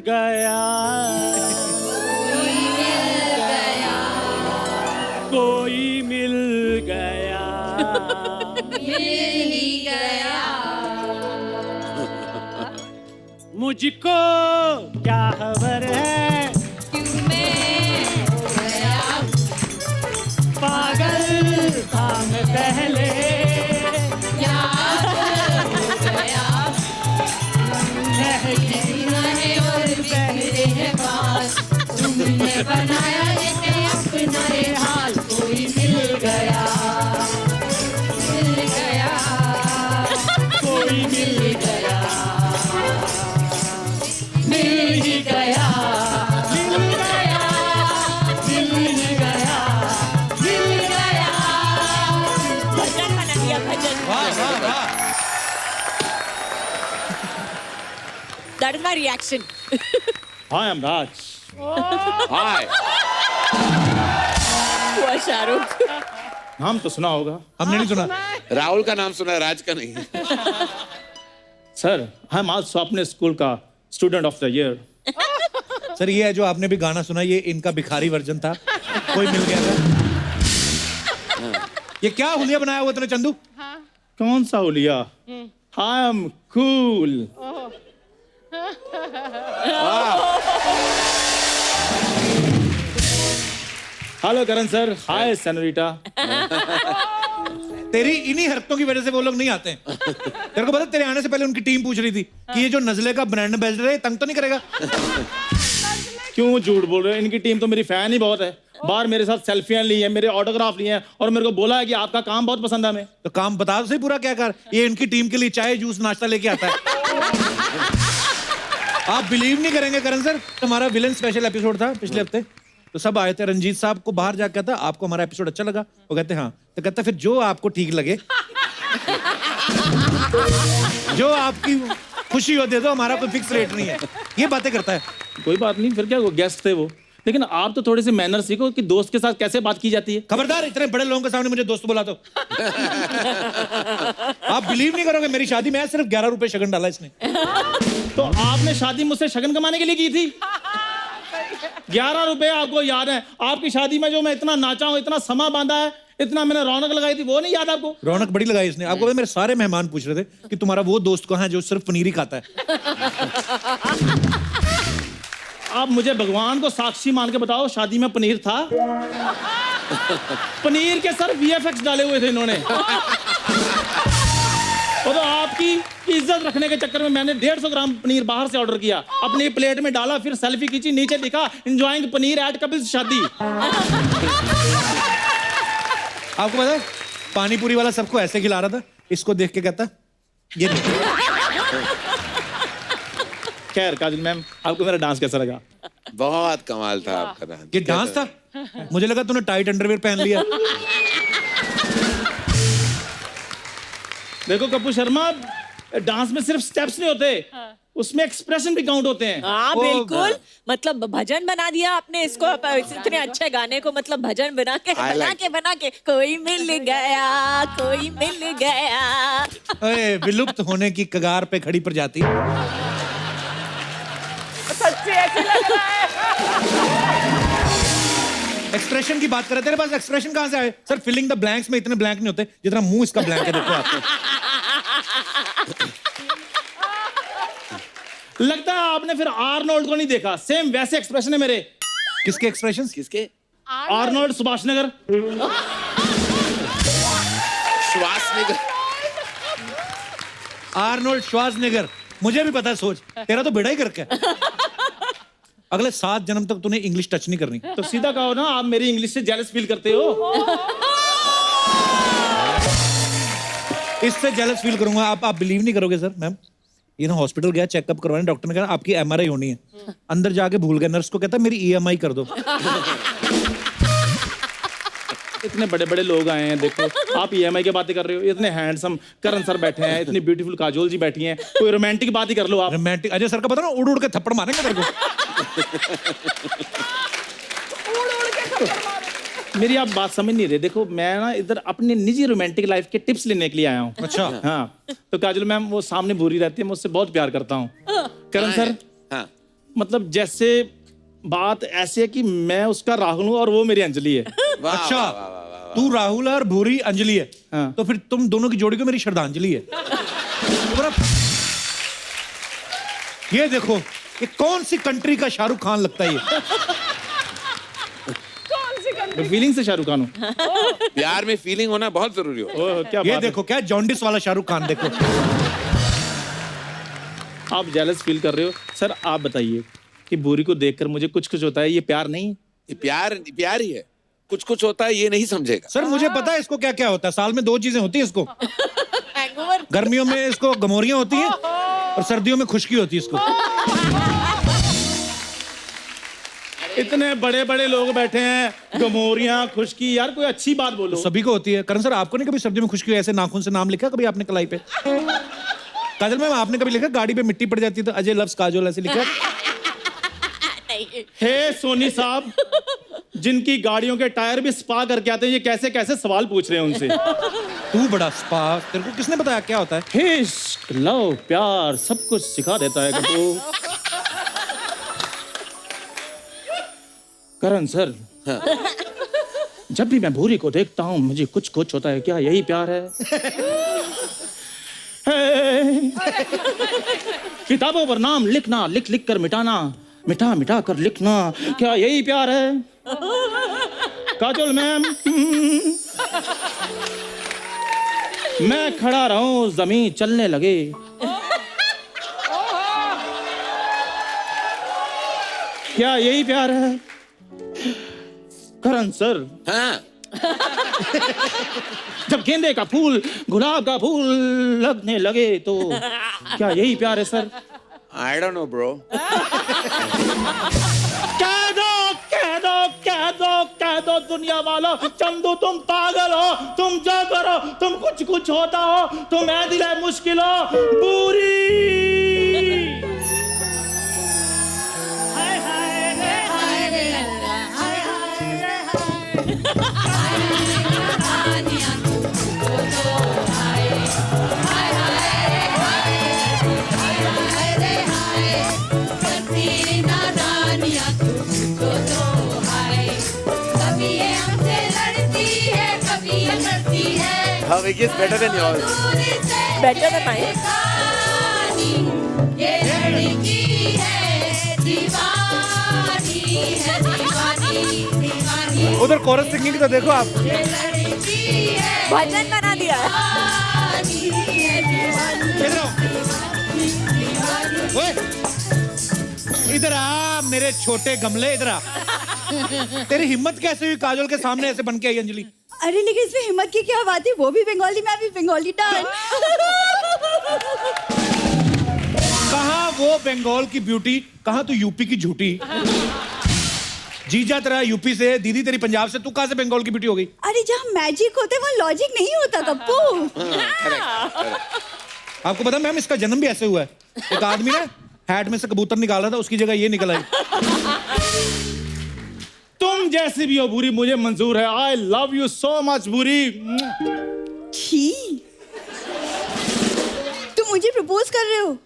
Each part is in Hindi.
गया, कोई मिल गया, मिल ही गया। मुझको क्या खबर है क्यों मैं हो गया पागल था मैं पहले, याद हो गया। रहे और बहरे हैं पास, तुमने बनाया इसे अपना ये हाल। कोई मिल गया, मिल गया, कोई मिल गया, मिल ही गया, मिल गया, मिल गया, मिल गया। भजन बना दिया भजन। वाह वाह वाह। That is my reaction. Hi, I'm Raj. हाय। हुआ शाहरुख। नाम तो सुना होगा हमने नहीं सुना। राहुल का नाम सुना, राज का नहीं। सर, I'm also अपने स्कूल का student of the year. Sir ये है जो आपने भी गाना सुना, ये इनका भिखारी वर्जन था, कोई मिल गया था। ये क्या हुलिया बनाया हुआ तूने चंदू? कौन सा हुलिया? I am cool. Hello Karan sir, hi senorita. तेरी इन्हीं हरकतों की वजह से वो लोग नहीं आते हैं। तेरे को पता तेरे आने से पहले उनकी टीम पूछ रही थी कि ये जो नजले का ब्रांड एम्बेसडर है तंग तो नहीं करेगा? क्यों झूठ बोल रहे हो? इनकी टीम तो मेरी फैन ही बहुत है। बाहर मेरे साथ सेल्फियां ली हैं, मेरे ऑटोग्राफ लिए हैं और मेरे को बोला है कि आपका काम बहुत पसंद है हमें। तो काम बता तो सही पूरा क्या कर। ये इनकी टीम के लिए चाय जूस नाश्ता लेके आता है। आप बिलीव नहीं करेंगे करण सर, हमारा विलन स्पेशल एपिसोड था पिछले हफ्ते, तो सब आए थे। रंजीत साहब को बाहर जाकर कहता आपको हमारा एपिसोड अच्छा लगा? वो कहते हाँ। तो कहता फिर जो आपको ठीक लगे, जो आपकी खुशी हो दे दो, हमारा कोई फिक्स रेट नहीं है। ये बातें करता है। कोई बात नहीं, फिर क्या, वो गेस्ट थे वो। लेकिन आप तो थोड़े से मैनर सीखो कि दोस्त के साथ कैसे बात की जाती है। खबरदार, इतने बड़े लोगों के सामने मुझे दोस्त बोला तो। आप बिलीव नहीं करोगे, मेरी शादी में सिर्फ 11 रुपए शगन डाला इसने। तो आपने शादी मुझसे शगन कमाने के लिए की थी? 11 रुपए आपको याद है? आपकी शादी में जो मैं इतना नाचा हूँ, इतना समा बांधा है, इतना मैंने रौनक लगाई थी, वो नहीं याद आपको? रौनक बड़ी लगाई इसने। आपको पता है मेरे सारे मेहमान पूछ रहे थे कि तुम्हारा वो दोस्त कहाँ है जो सिर्फ पनीर ही खाता है। आप मुझे भगवान को साक्षी मान के बताओ, शादी में पनीर था? पनीर के सर VFX डाले हुए थे इन्होंने। और तो आपकी इज्जत रखने के चक्कर में मैंने 150 ग्राम पनीर बाहर से ऑर्डर किया, अपनी प्लेट में डाला, फिर सेल्फी खींची, नीचे लिखा एंजॉयिंग पनीर एट कपिल्स शादी। आपको पता है पानी पूरी वाला सबको ऐसे खिला रहा था, इसको देख के कहता ये खैर काजल मैम, आपको मेरा डांस कैसा लगा? बहुत कमाल था आपका डांस। ये डांस था? मुझे लगा तूने टाइट अंडरवेयर पहन लिया। देखो कपूर शर्मा, डांस में सिर्फ स्टेप्स नहीं होते, उसमें एक्सप्रेशन भी काउंट होते हैं। हाँ बिल्कुल, मतलब भजन बना दिया आपने इसको, इतने अच्छे गाने को मतलब भजन बना के कोई मिल गया, कोई मिल गया। अरे विलुप्त होने की कगार पे खड़ी प्रजाति। सच्ची ऐसे लग रहा है। एक्सप्रेशन की बात कर रहे थे, तेरे पास एक्सप्रेशन कहां से आए? सर फिलिंग द ब्लैंक्स में इतने ब्लैंक नहीं होते जितना मुंह इसका ब्लैंक है। देखो आपको लगता है आपने फिर आर्नोल्ड को नहीं देखा, सेम वैसे एक्सप्रेशन है मेरे। किसके एक्सप्रेशन? किसके? आर्नोल्ड सुभाषनगर। श्वास निकल। Arnold Schwarzenegger. मुझे भी पता है, सोच तेरा तो बेड़ा ही करके है। अगले 7 जन्म तक तूने इंग्लिश टच नहीं करनी। तो सीधा कहो ना, आप मेरी इंग्लिश से जेलस फील करते हो। इससे जेलस फील करूंगा। आप बिलीव नहीं करोगे सर। मैम ये ना हॉस्पिटल गया चेकअप करवाने, डॉक्टर ने कहा आपकी MRI होनी है। अंदर जाके भूल गया, नर्स को कहता मेरी EMI कर दो। इतने बड़े बड़े लोग आए हैं, देखो आप EMI की बातें कर रहे हो। इतने हैंडसम करण सर बैठे हैं, इतनी ब्यूटीफुल काजोल जी बैठी हैं, कोई रोमांटिक बात ही कर लो आप। रोमांटिक अजय सर का पता ना, उड़ उड़ के थप्पड़ मारेंगे तेरे को। मेरी आप बात समझ नहीं रहे। देखो मैं ना इधर अपने निजी रोमांटिक लाइफ के टिप्स लेने के लिए आया हूँ। अच्छा हाँ, तो काजल मैम वो सामने भूरी रहती है, मैं उससे बहुत प्यार करता हूँ। करण सर, हाँ। मतलब जैसे बात ऐसी है कि मैं उसका राहुल हूँ और वो मेरी अंजलि है। वाह, अच्छा वाह, वाह, वाह, वाह। तू राहुल है और भूरी अंजलि है। हाँ। तो फिर तुम दोनों की जोड़ी को मेरी श्रद्धांजलि है। तुम्हारा- ये देखो, ये कौन सी कंट्री का शाहरुख खान लगता है ये? फीलिंग से शाहरुख खान हूँ। प्यार में फीलिंग होना बहुत जरूरी हो। क्या ये बात देखो क्या जॉन्डिस वाला शाहरुख खान देखो। है? आप जेलस फील कर रहे हो सर। आप बताइए कि भूरी को देखकर मुझे कुछ कुछ होता है, ये प्यार नहीं? ये प्यार ही है। कुछ कुछ होता है ये नहीं समझेगा। सर मुझे पता है इसको क्या क्या होता है। साल में 2 चीजें होती है इसको। हैंगओवर। गर्मियों में इसको गमोरियां होती हैं और सर्दियों में खुश्की होती है इसको। इतने बड़े बड़े लोग बैठे हैं, गमोरियां, खुशकी, यार कोई अच्छी बात बोलो। सभी को होती है। करण सर आपको नहीं कभी सर्दियों में खुश्की हुई? ऐसे नाखून से नाम लिखा कभी आपने कलाई पे? काजल मैम आपने कभी लिखा गाड़ी पे मिट्टी पड़ जाती है तो अजय लव्स काजोल ऐसे लिखा? हे सोनी साहब, जिनकी गाड़ियों के टायर भी स्पा करके आते हैं, ये कैसे कैसे सवाल पूछ रहे हैं उनसे। तू बड़ा स्पा, तेरे को किसने बताया क्या होता है? हे इश्क, लव, प्यार सब कुछ सिखा देता है कपूर। करण सर, जब भी मैं भूरी को देखता हूँ मुझे कुछ कुछ होता है। क्या यही प्यार है? किताबों पर नाम लिखना, लिख लिख कर मिटाना, मिटा मिटा कर लिखना, क्या यही प्यार है? काजोल मैम, मैं खड़ा रहूं जमीन चलने लगे। क्या यही प्यार है? करण सर, हाँ, जब गेंदे का फूल गुलाब का फूल लगने लगे तो क्या यही प्यार है sir? I don't know bro. कह दो कह दो कह दो कह दो दुनिया वालों, चंदू तुम पागल हो, तुम जो करो तुम कुछ कुछ होता हो, तुम ऐ दिल है मुश्किल हो पूरी। Her wig is better than yours. Better than mine. ये लड़की है दीवानी है, दीवानी दीवानी उधर कोरस सिंगिंग तो देखो आप। ये लड़की है भजन बना दिया है। दीवानी है, दीवानी इधर आओ। ओए, इधर आ मेरे छोटे गमले, इधर आ। तेरी हिम्मत कैसे हुई काजोल के सामने ऐसे बन के आई अंजलि? अरे लेकिन इसमें हिम्मत की क्या बात है? वो भी बंगाली, मैं भी बंगाली डांस। कहाँ वो बंगाल की ब्यूटी, कहाँ तू यूपी की झूठी। जीजा तेरा यूपी से, दीदी तेरी पंजाब से, तू कहाँ से बंगाल की ब्यूटी हो गई? अरे जहाँ मैजिक होते वहाँ लॉजिक नहीं होता कप्पू। आपको पता मैम इसका जन्म भी ऐसे हुआ है। एक आदमी ने हैट में से कबूतर निकाल रहा था, उसकी जगह ये निकल आई। तुम जैसी भी हो भूरी मुझे मंजूर है। I love you so much भूरी। छी, तुम मुझे प्रपोज कर रहे हो?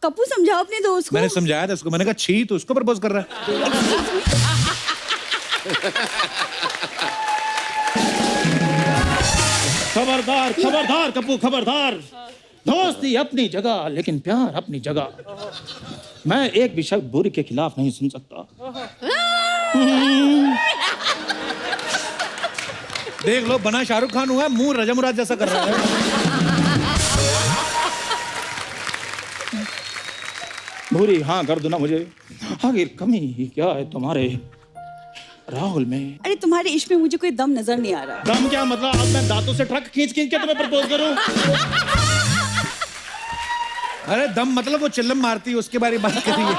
कप्पू समझाओ अपने दोस्त को। मैंने समझाया था उसको, मैंने कहा छी तो उसको प्रपोज कर रहा है। खबरदार खबरदार कप्पू खबरदार। दोस्ती अपनी जगह लेकिन प्यार अपनी जगह। मैं एक भी शब्द भूरी के खिलाफ नहीं सुन सकता। देख लो बना शाहरुख खान हुआ है, मुंह रजा मुराद जैसा कर रहा है। भूरी हाँ कर दो ना मुझे। आखिर कमी क्या है तुम्हारे राहुल में? अरे तुम्हारे इश्क में मुझे कोई दम नजर नहीं आ रहा। दम क्या मतलब? अब मैं दांतों से ट्रक खींच खींच के तुम्हें प्रपोज करूं? अरे दम मतलब वो चिल्लम मारती है उसके बारे में बात करिए।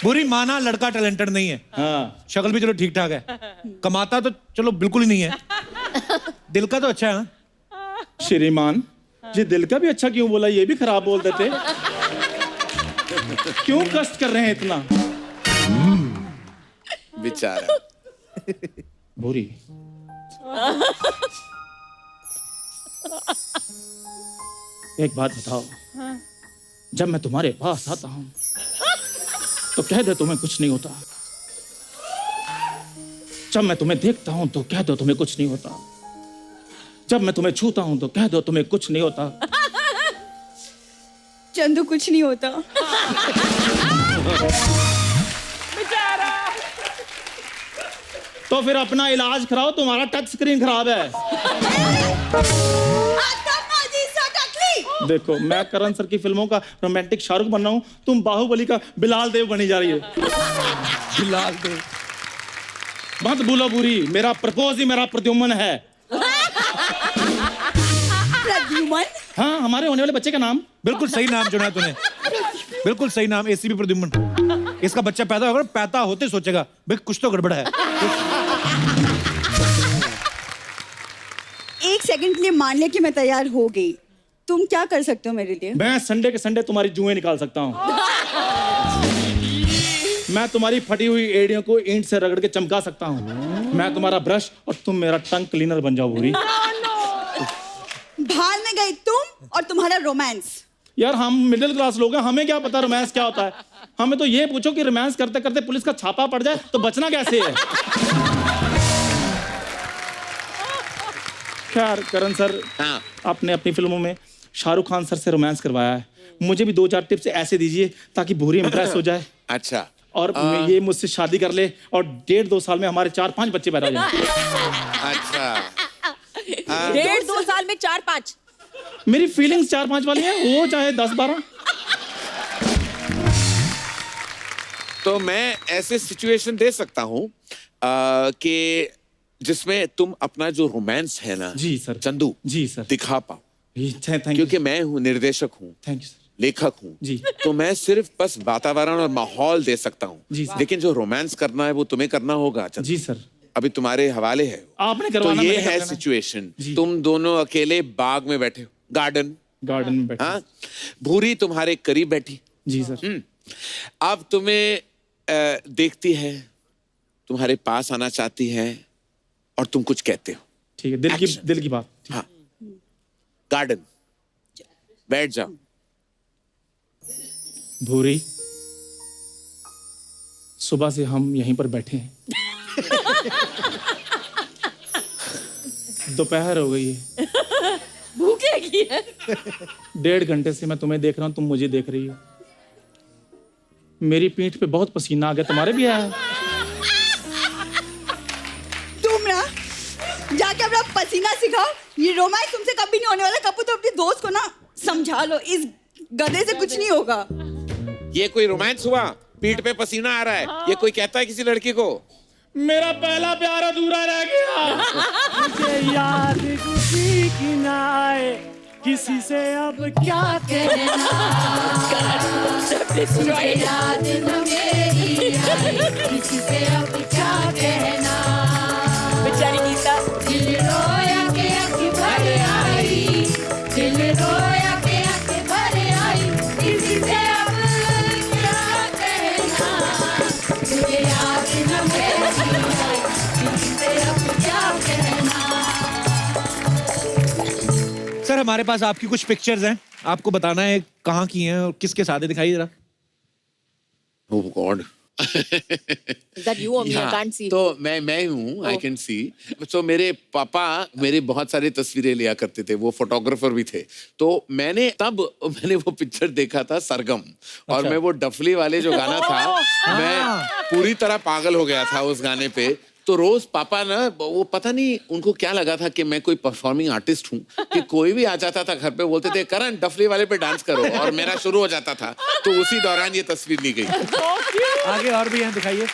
बुरी माना लड़का टैलेंटेड नहीं है। हाँ। शक्ल भी चलो ठीक ठाक है, कमाता तो चलो बिल्कुल ही नहीं है, दिल का तो अच्छा है ना? श्रीमान ये दिल का भी अच्छा क्यों बोला? ये भी खराब बोल देते। क्यों कष्ट कर रहे हैं इतना? बेचारा। भूरी एक बात बताओ, जब मैं तुम्हारे पास आता हूं तो कह दे तुम्हें कुछ नहीं होता, जब मैं तुम्हें देखता हूं तो कह दो तुम्हें कुछ नहीं होता, जब मैं तुम्हें छूता हूं तो कह दो तुम्हें कुछ नहीं होता। चंदू कुछ नहीं होता। तो फिर अपना इलाज कराओ, तुम्हारा टच स्क्रीन खराब है। देखो मैं करण सर की फिल्मों का रोमांटिक शाहरुख बन रहा हूं, तुम बाहुबली का बिलाल देव बनी जा रही है। बिलाल देव। मत भूलो बुरी, मेरा प्रपोज ही मेरा प्रद्युम्न है। प्रद्युम्न? हाँ, हमारे होने वाले बच्चे का नाम। बिल्कुल सही नाम चुना तूने, बिल्कुल सही नाम, एसीपी प्रद्युम्न। इसका बच्चा पैदा होगा, पैदा होते सोचेगा भाई कुछ तो गड़बड़ है। एक सेकंड के लिए मान लिया कि मैं तैयार हो गई, तुम क्या कर सकते हो मेरे लिए? मैं संडे के संडे तुम्हारी जुएं निकाल सकता हूँ। मैं तुम्हारी फटी हुई एड़ियों को ईंट से रगड़ के चमका सकता हूँ। मैं तुम्हारा ब्रश और तुम मेरा टंग क्लीनर बन जाओ भूरी। भाल में गई तुम और तुम्हारा रोमांस। यार हम मिडिल क्लास लोग हैं, हमें क्या पता रोमांस क्या होता है। हमें तो ये पूछो कि रोमांस करते करते पुलिस का छापा पड़ जाए तो बचना कैसे है। खैर करण सर, हाँ। आपने अपनी फिल्मों में शाहरुख खान सर से रोमांस करवाया है, मुझे भी 2-4 टिप्स ऐसे दीजिए ताकि भूरी इंप्रेस हो जाए अच्छा। और ये मुझसे शादी कर ले और 1.5-2 साल में हमारे 4-5 बच्चे पैदा हो जाए। अच्छा 1.5-2 साल में 4-5। मेरी फीलिंग्स 4-5 वाली है, वो चाहे 10-12। तो मैं ऐसे सिचुएशन दे सकता हूँ कि जिसमें तुम अपना जो रोमांस है ना जी सर। चंदू जी सर। दिखा पाओ, थैंक यू। क्योंकि मैं हूँ निर्देशक हूँ, थैंक यू सर। लेखक हूँ जी। तो मैं सिर्फ बस वातावरण और माहौल दे सकता जी हूँ, सर। लेकिन लेकिन जो रोमांस करना है वो तुम्हें करना होगा चंदू। जी सर। अभी तुम्हारे हवाले है। आपने तो करवाना, ये मैंने है करवाना। सिचुएशन, जी। तुम दोनों अकेले बाग में बैठे हो, गार्डन में बैठे। हाँ, भूरी तुम्हारे करीब बैठी। जी सर। अब तुम्हें देखती है, तुम्हारे पास आना चाहती है और तुम कुछ कहते हो। ठीक है, दिल की बात। हाँ, गार्डन बैठ जाओ। भूरी, सुबह से हम यहीं पर बैठे हैं। दोपहर हो गई है, भूख लगी है। 1.5 घंटे से मैं तुम्हें देख रहा हूं, तुम मुझे देख रही हो। मेरी पीठ पे बहुत पसीना आ गया, तुम्हारे भी आया? तुम ना जाके अपना पसीना सिखाओ, ये रोमांस तुमसे कभी नहीं होने वाला। कपूर तो अपने दोस्त को ना समझा लो, इस गधे से कुछ नहीं होगा। ये कोई रोमांस हुआ? पीठ पे पसीना आ रहा है, ये कोई कहता है किसी लड़की को? मेरा पहला प्यार अधूरा रह गया। मुझे याद किसी की ना आए, किसी से अब क्या कहना। याद न मेरी आए, किसी से अब क्या कहना। बेचारी गीता। दिल रोया के आँखें भर आई, दिल रोया के आँखें भर आई, किसी से अब क्या कहना। मुझे याद न मेरी आए, किसी से अब क्या कहना। सर हमारे पास आपकी कुछ पिक्चर्स हैं, आपको बताना है कहाँ की हैं और किसके साथ है, दिखाइए जरा। Oh God. Is that you or me? I can't see. तो मैं हूँ, आई कैन सी। तो मेरे पापा मेरे बहुत सारी तस्वीरें लिया करते थे, वो फोटोग्राफर भी थे। तो मैंने वो पिक्चर देखा था सरगम, और मैं वो डफली वाले जो गाना था, मैं पूरी तरह पागल हो गया था उस गाने पे। तो रोज पापा ना, वो पता नहीं उनको क्या लगा था कि मैं कोई परफॉर्मिंग आर्टिस्ट हूँ, कि कोई भी आ जाता था घर पे, बोलते थे करण डफली वाले पे डांस करो, और मेरा शुरू हो जाता था। तो उसी दौरान ये तस्वीर ली गई। आगे और भी हैं, दिखाइए।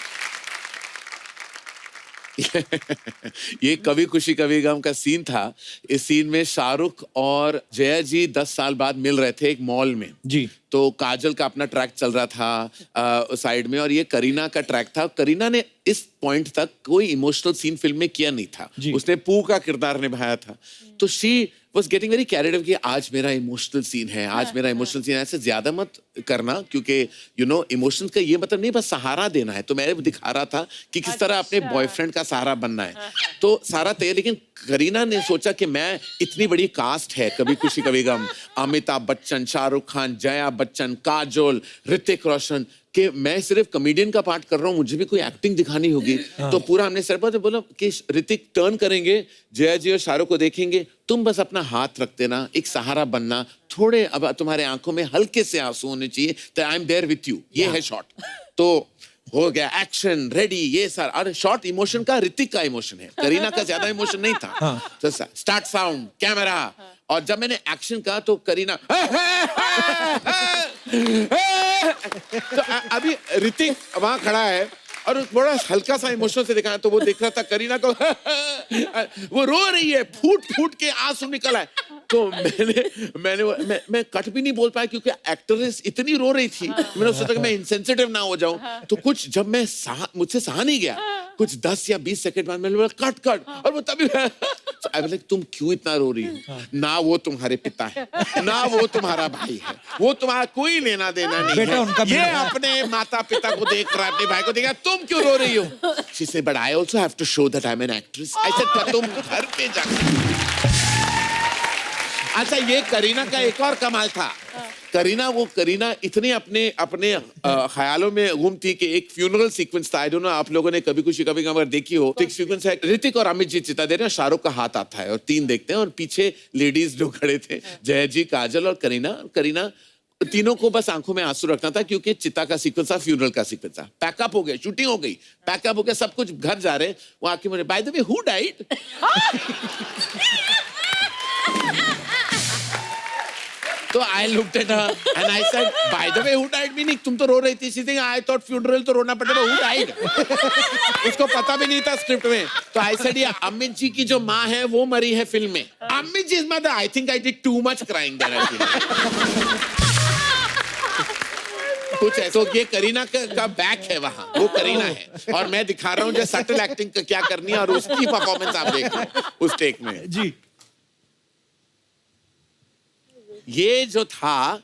ये कभी खुशी कभी गम का सीन था। इस सीन में शाहरुख और जया जी 10 साल बाद मिल रहे थे एक मॉल में जी। तो काजल का अपना ट्रैक चल रहा था साइड में, और ये करीना का ट्रैक था। करीना ने इस पॉइंट तक कोई इमोशनल सीन फिल्म में किया नहीं था, उसने पू का किरदार निभाया था। तो she was getting very carried away कि आज मेरा इमोशनल सीन है, आज मेरा इमोशनल सीन है। ऐसे ज्यादा मत करना, क्योंकि यू नो इमोशंस का ये मतलब नहीं बस सहारा देना है। तो मैं दिखा रहा था कि किस तरह अपने बॉयफ्रेंड का सहारा बनना है। तो सारा तय, लेकिन करीना ने सोचा कि मैं, इतनी बड़ी कास्ट है कभी खुशी कभी गम, अमिताभ बच्चन, शाहरुख खान, जया बच्चन, काजोल, ऋतिक रोशन कि मैं सिर्फ कॉमेडियन का पार्ट कर रहा हूँ, मुझे भी कोई एक्टिंग दिखानी होगी। तो पूरा हमने सर पर बोला कि ऋतिक टर्न करेंगे, जया जी और शाहरुख को देखेंगे, तुम बस अपना हाथ रख देना, एक सहारा बनना, थोड़े अब तुम्हारे आंखों में हल्के से आंसू होने चाहिए, तो I am there with you, ये है शॉट। तो हो गया एक्शन रेडी, ये सर। और शॉर्ट इमोशन का ऋतिक का इमोशन है, करीना का ज्यादा इमोशन नहीं था। तो स्टार्ट साउंड कैमरा, और जब मैंने एक्शन कहा तो करीना तो अभी ऋतिक वहां खड़ा है और बड़ा हल्का सा इमोशन से दिखाया, तो वो देख रहा था करीना को वो रो रही है, फूट फूट के आंसू निकल आए। तो मैं कट भी नहीं बोल पाया क्योंकि एक्ट्रेस इतनी रो रही थी। मैंने सोचा कि मैं इनसेंसिटिव ना हो जाऊं, तो कुछ जब मैं मुझसे सहा नहीं गया, कुछ 10 या 20 सेकंड बाद मैंने बोला कट कट, और वो तभी आई वाज लाइक तुम क्यों इतना रो रही हो? ना वो तुम्हारे पिता है, ना वो तुम्हारा भाई है, वो तुम्हारा कोई लेना देना नहीं बेटा है, उनका ये अपने माता पिता को देख रहा है, अपने भाई को देख रहा है, तुम क्यों रो रही हो? She said, but I also have to show that I'm an actress. I said, पर तुम घर पे जाकर। अच्छा, ये करीना का एक और कमाल था। करीना इतने अपने ख्यालों में गुम थी कि एक फ्यूनरल सीक्वेंस था, आई डोंट नो आप लोगों ने कभी खुशी कभी गम अगर देखी हो, तो एक सीक्वेंस है, ऋतिक और अमित जी चिता दे रहे हैं, शाहरुख का हाथ आता है और 3 देखते हैं, और पीछे लेडीज जो खड़े थे, जया जी, काजल और करीना तीनों को बस आंखों में आंसू रखना था क्योंकि चिता का सीक्वेंस था, फ्यूनरल का सीक्वेंस था। पैकअप हो गए, शूटिंग हो गई, पैकअप हो गया, सब कुछ, घर जा रहे, वो आके मुझे, by the way who died? तो I looked at her and I said, by the way who died meaning तुम तो रो रही थी, she think I thought funeral तो रोना पड़ेगा, हु डाइड? उसको पता भी नहीं था स्क्रिप्ट में। तो आई सेड, ये अमित जी की जो माँ है वो मरी है फिल्म में, Amit ji his mother, I think I did too much crying there. कुछ ऐसा, तो ये करीना का बैक है वहां, वो करीना है, और मैं दिखा रहा हूँ जो सटल एक्टिंग क्या करनी है, और उसकी परफॉर्मेंस आप देख रहे हैं उस टेक में। जी, ये जो था,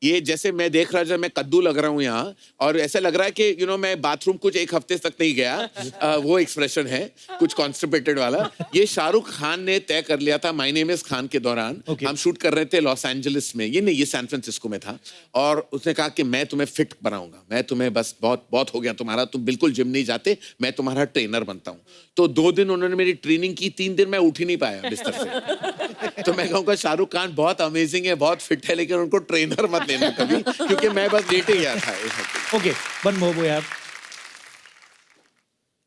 ये जैसे मैं देख रहा जब मैं कद्दू लग रहा हूँ यहाँ, और ऐसा लग रहा है कि मैं बाथरूम कुछ 1 हफ्ते तक नहीं गया, वो एक्सप्रेशन है कुछ कॉन्स्टिपेटेड वाला। ये शाहरुख खान ने तय कर लिया था माय नेम इज खान के दौरान। हम शूट कर रहे थे लॉस एंजलिस में, ये सैन फ्रांसिस्को में था, और उसने कहा कि मैं तुम्हें फिट बनाऊंगा, मैं तुम्हें बस बहुत हो गया तुम्हारा, तुम बिल्कुल जिम नहीं जाते, मैं तुम्हारा ट्रेनर बनता हूँ। तो 2 दिन उन्होंने मेरी ट्रेनिंग की, 3 दिन मैं उठ ही नहीं पाया बिस्तर से। तो मैं कहूँगा शाहरुख खान बहुत अमेजिंग है, बहुत फिट है, लेकिन उनको ट्रेनर मत लेना कभी, क्योंकि मैं बस लेटे गया था। ओके, वन मोर यार।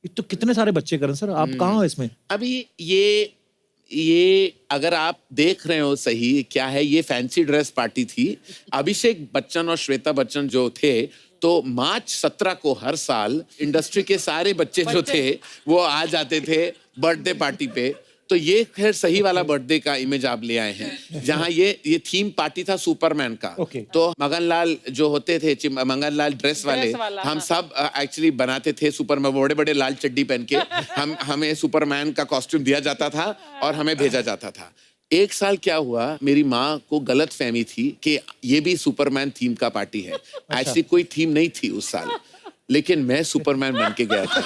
तो कितने सारे बच्चे करण सर, आप कहाँ हो इसमें? अभी ये अगर आप देख रहे हो सही, क्या है, ये फैंसी ड्रेस पार्टी थी। अभिषेक बच्चन और श्वेता बच्चन जो थे, तो मार्च 17 को हर साल इंडस्ट्री के सारे बच्चे जो थे वो आ जाते थे बर्थडे पार्टी पे। तो ये खैर सही वाला बर्थडे का इमेज आप ले आए हैं, जहाँ ये थीम पार्टी था सुपरमैन का। तो मगनलाल जो होते थे, मगनलाल ड्रेस वाले, हम सब एक्चुअली बनाते थे सुपरमैन, बड़े बड़े लाल चड्डी पहन के हमें सुपरमैन का कॉस्ट्यूम दिया जाता था और हमें भेजा जाता था। एक साल क्या हुआ, मेरी माँ को गलत फहमी थी कि ये भी सुपरमैन थीम का पार्टी है। एक्चुअली कोई थीम नहीं थी उस साल, लेकिन मैं सुपरमैन बन के गया था।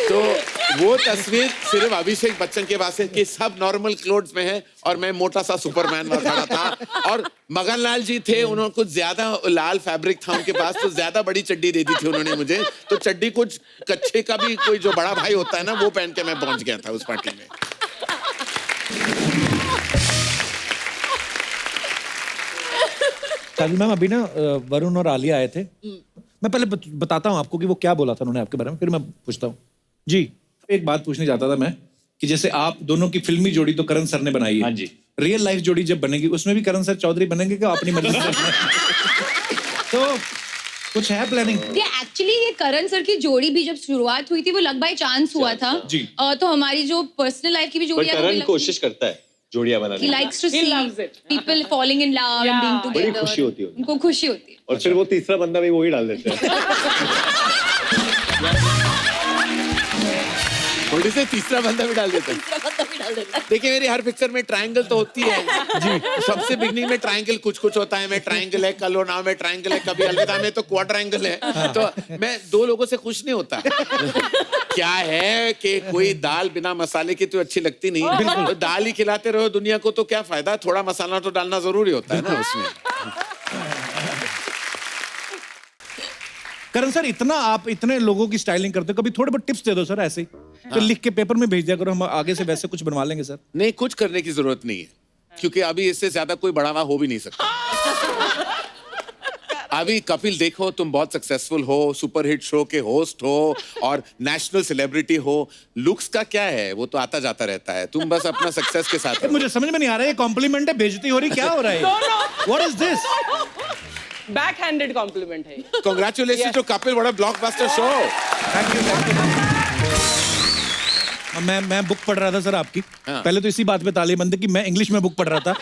तो वो तस्वीर सिर्फ अभिषेक बच्चन के पास है कि सब नॉर्मल क्लोथ्स में है और मैं मोटा सा सुपरमैन खड़ा था। और मगनलाल जी थे, उन्होंने कुछ ज्यादा लाल फैब्रिक था उनके पास, तो ज्यादा बड़ी चड्डी दे दी थी उन्होंने मुझे। तो चड्डी कुछ कच्चे का भी कोई जो बड़ा भाई होता है ना, वो पहन के मैं पहुंच गया था उस पार्टी में। काजल मैम, अभी ना वरुण और आलिया आए थे, मैं पहले बताता हूँ आपको कि वो क्या बोला था उन्होंने आपके बारे में, फिर मैं पूछता हूँ। जी, एक बात पूछने जाता था मैं कि जैसे आप दोनों की फिल्मी जोड़ी तो करण सर ने बनाई है, हाँ जी, रियल लाइफ जोड़ी जब बनेगी उसमें भी करण सर चौधरी बनेंगे क्या अपनी मर्जी से? तो कुछ है प्लानिंग? एक्चुअली ये करण सर की जोड़ी भी जब शुरुआत हुई थी वो लग बाय चांस हुआ था जी। तो हमारी जो पर्सनल लाइफ की भी जोड़ी है, करण कोशिश करता है जोड़ियां बनाने की। He likes to see people falling in love and being together. बड़ी खुशी होती है उनको खुशी होती है। और फिर वो तीसरा बंदा भी वही डाल देते हैं। थोड़ी से तीसरा बंदा भी डाल देता है। तीसरा बंदा भी डाल देता है। देखिए मेरी हर पिक्चर में ट्रायंगल तो होती है जी। सबसे बिगनिंग में ट्रायंगल कुछ होता है, मैं ट्रायंगल है, कलो नाव में ट्रायंगल है, कभी अलविदा में तो क्वाड्रायंगल है। तो मैं दो लोगों से खुश नहीं होता। क्या है कि कोई दाल बिना मसाले की तो अच्छी लगती नहीं, तो दाल ही खिलाते रहो दुनिया को तो क्या फायदा, थोड़ा मसाला तो डालना जरूरी होता है ना उसमें। करण सर, इतना आप इतने लोगों की स्टाइलिंग करते हो, कभी थोड़े बहुत टिप्स दे दो सर ऐसे ही। तो लिख के पेपर में भेज दिया करो, हम आगे से वैसे कुछ बनवा लेंगे सर। नहीं, कुछ करने की जरूरत नहीं है, क्योंकि अभी इससे ज्यादा कोई बढ़ावा हो भी नहीं सकता। अभी कपिल देखो, तुम बहुत सक्सेसफुल हो, सुपरहिट शो के होस्ट हो और नेशनल सेलिब्रिटी हो। लुक्स का क्या है, वो तो आता जाता रहता है, तुम बस अपना सक्सेस के साथ। मुझे समझ में नहीं आ रहा है, ये कॉम्प्लीमेंट है, बेइज्जती हो रही, क्या हो रहा है? What is this? Backhanded compliment है। Congratulations to Kapil, what a blockbuster show. Thank you. मैं बुक पढ़ रहा था सर आपकी। पहले तो इसी बात पे ताली बंद कि मैं इंग्लिश में बुक पढ़ रहा था।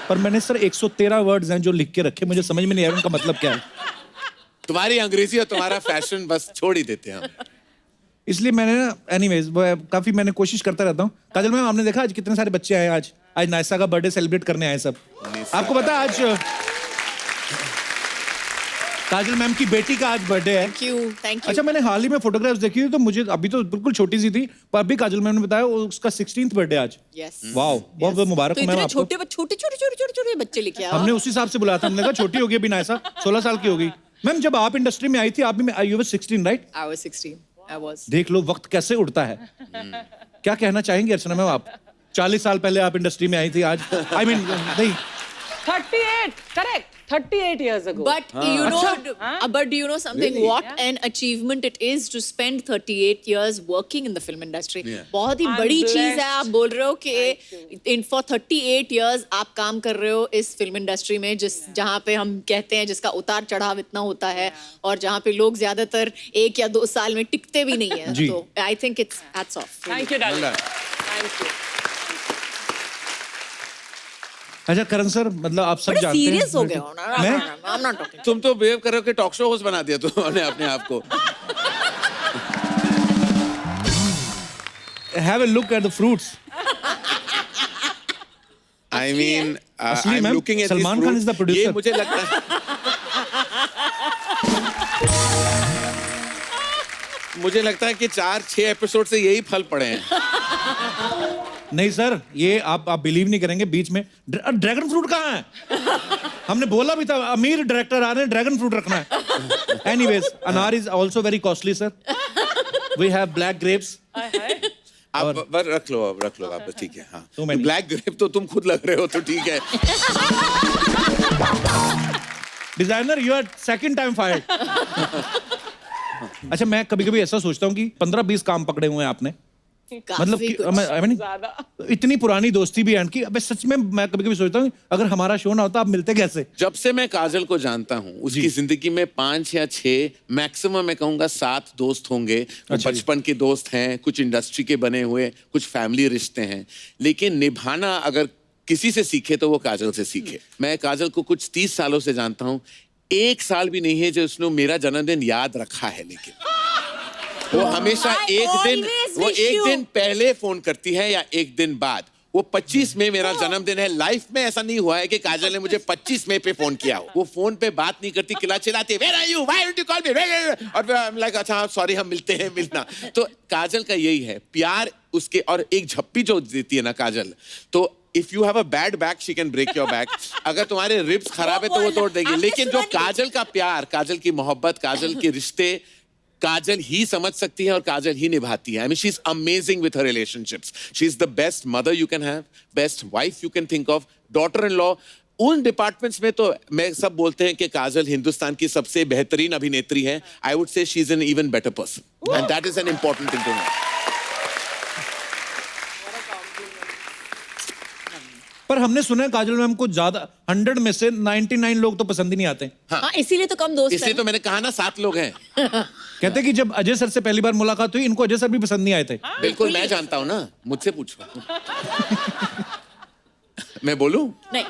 पर मैंने सर 113 वर्ड्स हैं जो लिख के रखे, मुझे समझ में नहीं आया उनका मतलब क्या है। तुम्हारी अंग्रेजी और तुम्हारा फैशन बस छोड़ ही देते हैं हम। इसलिए मैंने ना, एनीवेज, काफी मैंने कोशिश करता रहता हूँ। काजल मैम, आपने देखा आज कितने सारे बच्चे आए? आज नायसा का बर्थडे सेलिब्रेट करने आए सब। आपको पता है आज काजल मैम की बेटी का आज बर्थडे है। Thank you. अच्छा, मैंने हाल ही में फोटोग्राफ्स देखी थी, तो मुझे अभी तो बिल्कुल छोटी सी थी, पर अभी काजल मैम ने बताया उसका 16th बर्थडे आज। यस। वाओ, बहुत बहुत मुबारक तो हो मैम इतने आपको। छोटे बच्चे लेके आओ। हमने उस हिसाब से बुलाया था, हमने कहा छोटी होगी अभी नायसा, 16 साल की होगी। मैम, जब आप इंडस्ट्री में आई थी, आप भी you were 16, right? I was 16. I was. देख लो वक्त कैसे उड़ता है। क्या कहना चाहेंगे अर्चना मैम आप? 40 साल पहले आप इंडस्ट्री में आई थी, आज आई मीन नहीं 38, correct. 38 years ago. But but do you know something? Really? What an achievement it is to spend 38 years working in the film industry. Yeah. बहुत ही I'm बड़ी blessed. चीज है। आप बोल रहे हो कि for 38 years आप काम कर रहे हो इस फिल्म इंडस्ट्री में, जहाँ पे हम कहते हैं जिसका उतार चढ़ाव इतना होता है, और जहाँ पे लोग ज्यादातर 1 या 2 साल में टिकते भी नहीं है। जी। तो I think it's hats off. Thank you, darling. Thank you. अच्छा करण सर, मतलब आप सब बड़े जानते हैं। सीरियस हो गए हो ना? मैं? I'm not talking. तुम तो बिहेव कर रहे हो कि टॉक शो होस्ट बना दिया तुमने अपने आप को। Have a look at the fruits. I mean, असली I'm ma'am, looking at Salman these Khan is the fruits. ये producer. मुझे लगता है मुझे लगता है कि 4-6 एपिसोड से यही फल पड़े हैं। नहीं सर, ये आप बिलीव नहीं करेंगे, बीच में ड्रैगन फ्रूट कहाँ है? हमने बोला भी था, अमीर डायरेक्टर आ रहे हैं, ड्रैगन फ्रूट रखना है। Anyways, anar is also very costly sir. We have black grapes. आप रख लो आप, ठीक है। हाँ, तो ब्लैक ग्रेप तो तुम खुद लग रहे हो, तो ठीक है। Designer, you are second time fired. अच्छा, मैं कभी कभी ऐसा सोचता हूँ कि 15-20 काम पकड़े हुए हैं आपने, मतलब कि I mean, इतनी पुरानी दोस्ती भी है कि अबे सच में मैं कभी कभी सोचता हूँ अगर हमारा शो ना होता आप मिलते कैसे? जब से मैं काजल को जानता हूँ, उसकी जिंदगी में 5 या 6 मैक्सिमम मैं कहूँगा 7 दोस्त होंगे। अच्छा, बचपन के दोस्त हैं, कुछ इंडस्ट्री के बने हुए, कुछ फैमिली रिश्ते हैं, लेकिन निभाना अगर किसी से सीखे तो वो काजल से सीखे। मैं काजल को कुछ 30 सालों से जानता हूँ, 1 साल भी नहीं है जो उसने मेरा जन्मदिन याद रखा है, लेकिन वो हमेशा एक दिन पहले फोन करती है या 1 दिन बाद। वो 25 मई मेरा जन्मदिन है, लाइफ में ऐसा नहीं हुआ है कि काजल ने मुझे 25 मई पे फोन किया हो। वो फोन पे बात नहीं करती, चिल्लाती Where are you? Why don't you call me? और I'm like, अच्छा सॉरी, हम मिलते हैं, मिलना। तो काजल का यही है प्यार उसके, और एक झप्पी जो देती है ना काजल, तो if you have a bad back she can break your back. अगर तुम्हारे रिब्स खराब है तो वो तोड़ देगी, लेकिन जो काजल का प्यार, काजल की मोहब्बत, काजल के रिश्ते काजल ही समझ सकती है और काजल ही निभाती है। I mean, she's amazing with her relationships. She's the best mother you can have, best wife you can think of, daughter-in-law. उन डिपार्टमेंट्स में तो मैं सब बोलते हैं कि काजल हिंदुस्तान की सबसे बेहतरीन अभिनेत्री है। I would say she's an even better person, and that is an important thing to know. पर हमने सुना है काजल मैम को ज्यादा 100 में से 99 लोग तो पसंद ही नहीं आते। हाँ, इसीलिए तो कम दोस्त इसलिए तो मैंने कहा ना 7 लोग हैं। कहते कि जब अजय सर से पहली बार मुलाकात हुई, इनको अजय सर भी पसंद नहीं आए थे। बिल्कुल, मैं जानता हूं ना, मुझसे पूछो। मैं बोलूं? नहीं।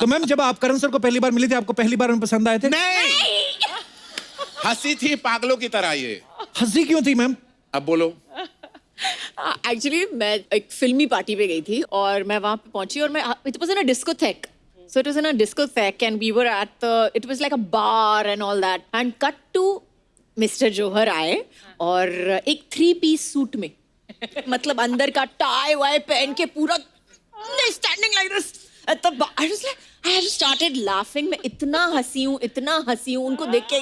तो मैम, जब आप करण सर को पहली बार मिली थी, आपको पहली बार में पसंद आए थे? नहीं, हंसी थी पागलों की तरह। ये हंसी क्यों थी मैम? अब बोलो। एक्चुअली मैं एक फिल्मी पार्टी पे गई थी और मैं वहां पे पहुंची और मैं it was in a discotheque, so it was in a discotheque and we were at the it was like a bar and all that and cut to mister Johar आए और एक 3-piece सूट में, मतलब अंदर का टाई वाई पहन के पूरा standing like this at the bar. I was like I started laughing, मैं इतना हंसी हूं उनको देख के।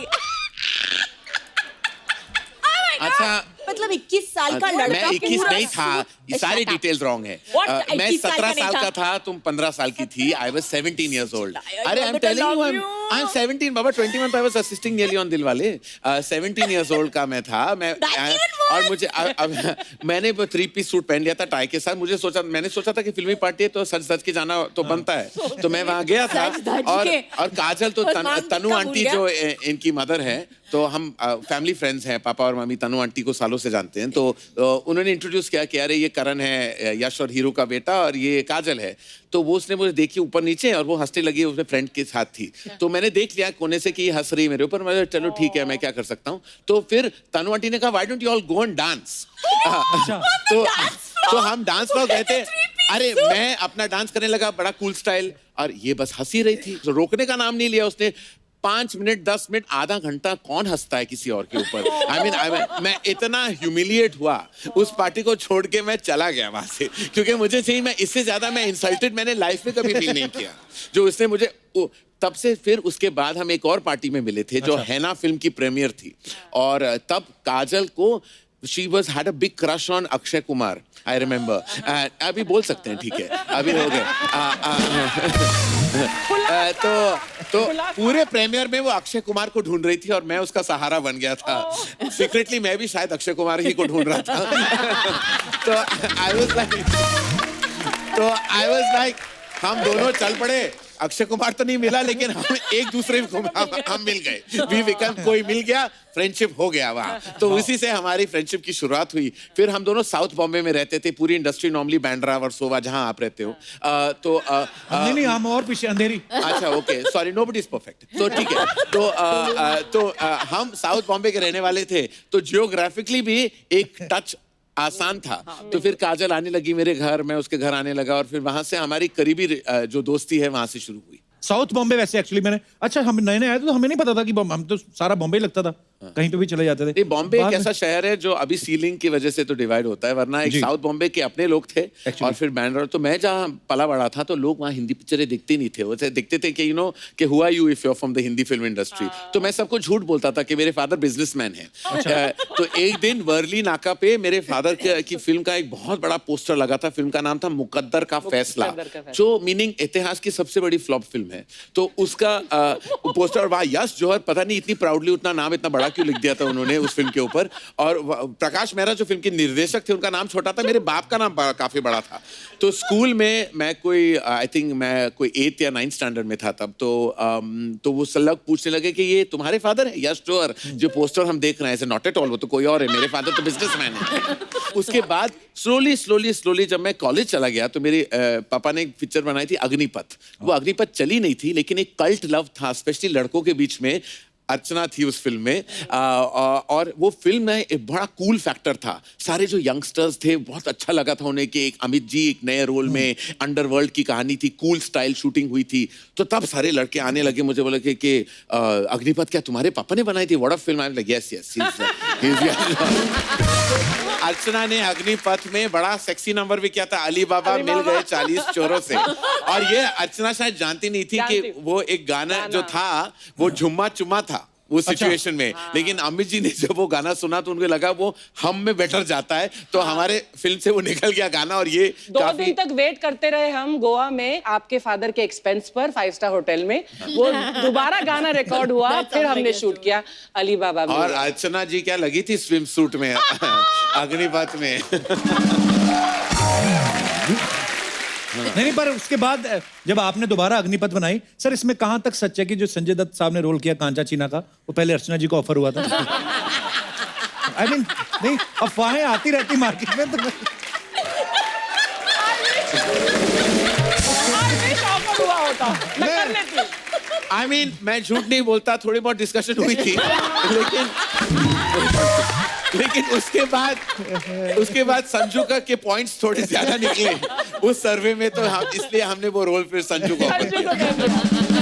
अच्छा, मतलब 21 साल का लड़का, मैं 21 पूरा नहीं था, ये सारी Shut up. डिटेल्स रॉन्ग है। What? मैं 21 17 नहीं साल था। का था, तुम 15 साल की थी। I was 17 years old. अरे I'm but I telling you, love you. I'm 17 Baba, 21 I was assisting nearly on Dilwale. 17 years old का मैं था, मैं That's even worse. और मुझे अब मैंने वो 3-piece सूट पहन लिया था टाई के साथ। मैंने सोचा था कि फिल्मी पार्टी है तो सज के जाना तो बनता है, तो मैं वहाँ गया था। सज-धज और के। काजल तो और मांग तनु का आंटी भूल जो इनकी मदर है, तो हम फैमिली फ्रेंड्स हैं, पापा और मम्मी तनु आंटी को सालों से जानते हैं। तो उन्होंने इंट्रोड्यूस किया कि अरे ये करण है, यश और हीरो का बेटा, और ये काजल है। तो वो उसने मुझे देखी ऊपर नीचे और वो हंसने लगी, उसमें फ्रेंड के साथ थी। तो मैंने देख लिया कोने से कि ये हंस रही मेरे ऊपर। मैं चलो ठीक है, मैं क्या कर सकता हूँ। तो फिर तनु आंटी ने कहा why don't you all go and dance. तो हम डांस पर गए थे। अरे मैं अपना डांस करने लगा, बड़ा कूल स्टाइल, और ये बस हंसी रही थी। तो रोकने का नाम नहीं लिया उसने। 5 मिनट, 10 मिनट, आधा घंटा कौन हंसता है किसी और के ऊपर। आई मीन मैं इतना ह्यूमिलिएट हुआ, उस पार्टी को छोड़ के मैं चला गया वहां से, क्योंकि मुझे चाहिए, मैं इससे ज्यादा मैं इंसल्टेड मैंने लाइफ में कभी फील नहीं किया जो उसने मुझे। तब से फिर उसके बाद हम एक और पार्टी में मिले थे जो हैना फिल्म की प्रीमियर थी, और तब काजल को she was had a big crush on Akshay Kumar, I remember। अभी बोल सकते हैं, ठीक है, अभी हो गए। तो पूरे प्रीमियर में वो अक्षय कुमार को ढूंढ रही थी और मैं उसका सहारा बन गया था। सीक्रेटली मैं भी शायद अक्षय कुमार ही को ढूंढ रहा था। तो I was like हम दोनों चल पड़े। अक्षय कुमार तो नहीं मिला, लेकिन हम एक दूसरे को हम मिल गए। वी बिकम, कोई मिल गया, फ्रेंडशिप हो गया वहाँ। तो उसी से हमारी फ्रेंडशिप की शुरुआत हुई। फिर हम दोनों साउथ बॉम्बे में रहते थे। पूरी इंडस्ट्री नॉर्मली बांद्रा वर्सोवा, जहाँ आप रहते हो। नहीं, हम और पीछे अंधेरी। अच्छा, okay, sorry, nobody is perfect. तो ठीक है, तो हम साउथ बॉम्बे के रहने वाले थे, तो जियोग्राफिकली भी एक टच आसान था। तो फिर काजल आने लगी मेरे घर, मैं उसके घर आने लगा, और फिर वहां से हमारी करीबी जो दोस्ती है वहां से शुरू हुई। साउथ बॉम्बे वैसे एक्चुअली मैंने, अच्छा हम नए नए आए थे तो हमें नहीं पता था कि हम तो सारा बॉम्बे लगता था, कहीं पे भी चले जाते थे। नहीं, बॉम्बे एक ऐसा शहर है जो अभी सीलिंग की वजह से तो डिवाइड होता है, वरना एक साउथ बॉम्बे के अपने लोग थे और फिर बैंड्रा। तो मैं जहाँ पला बड़ा था तो लोग वहाँ हिंदी पिक्चरें देखते नहीं थे, वो देखते थे कि कि who are you if you are from the Hindi film industry. तो मैं सबको झूठ बोलता था कि मेरे फादर बिजनेसमैन है। तो एक दिन वर्ली नाका पे मेरे फादर की फिल्म का एक बहुत बड़ा पोस्टर लगा था। फिल्म का नाम था मुकद्दर का फैसला, जो मीनिंग इतिहास की सबसे बड़ी फ्लॉप फिल्म है। तो उसका पोस्टर, वहाँ यश जौहर, पता नहीं इतनी प्राउडली उतना नाम इतना बड़ा क्यों लिख दिया था उन्होंने उस फिल्म के ऊपर। और प्रकाश मेहरा जो फिल्म के निर्देशक थे, उनका नाम छोटा था, मेरे बाप का नाम काफी बड़ा था। तो स्कूल में मैं कोई आई थिंक मैं कोई 8th या 9th स्टैंडर्ड में था तब। तो वो लोग पूछने लगे कि ये तुम्हारे फादर है यश जौहर, जो पोस्टर हम देख रहे हैं। ऐसे नॉट एट ऑल, वो तो कोई और है, मेरे फादर तो बिजनेसमैन है। उसके बाद स्लोली जब मैं कॉलेज चला गया तो मेरे पापा ने एक पिक्चर बनाई थी अग्निपथ। वो अग्निपथ चली नहीं थी, लेकिन एक कल्ट लव था, स्पेशली लड़कों के बीच में। अर्चना थी उस फिल्म में, और वो फिल्म में एक बड़ा कूल फैक्टर था। सारे जो यंगस्टर्स थे, बहुत अच्छा लगा था उन्हें कि एक अमित जी एक नए रोल में, अंडरवर्ल्ड की कहानी थी, कूल स्टाइल शूटिंग हुई थी। तो तब सारे लड़के आने लगे मुझे, बोले कि अग्निपथ क्या तुम्हारे पापा ने बनाई थी? What a film. I am like yes. Archana ने अग्निपथ में बड़ा सेक्सी नंबर भी किया था, अली बाबा मिल गए 40 चोरों से। और ये अर्चना शायद जानती नहीं थी कि वो एक गाना जो था वो झुम्मा चुम्मा था उस सिचुएशन में। लेकिन अमित जी ने जब वो गाना सुना तो उनको लगा वो हम में बेटर जाता है, तो हमारे फिल्म से वो निकल गया गाना। और ये 2 दिन तक वेट करते रहे हम गोवा में आपके फादर के एक्सपेंस पर 5 स्टार होटल में। वो दोबारा गाना रिकॉर्ड हुआ, फिर हमने शूट किया अली बाबा में। और अर्चना जी क्या लगी थी स्विम सूट में अग्निपथ में। नहीं, पर उसके बाद जब आपने दोबारा अग्निपथ बनाई, सर इसमें कहां तक सच है कि जो संजय दत्त साहब ने रोल किया कांचा चीना का, वो पहले अर्चना जी को ऑफर हुआ था? आई मीन नहीं, अफवाहें आती रहती मार्केट में, तो हुआ होता मैं कर लेती। आई मीन मैं झूठ नहीं बोलता, थोड़ी बहुत डिस्कशन हुई थी, लेकिन लेकिन उसके बाद संजू का के पॉइंट्स थोड़े ज्यादा निकले उस सर्वे में, तो हम इसलिए हमने वो रोल फिर संजू को संजू को कर दिया।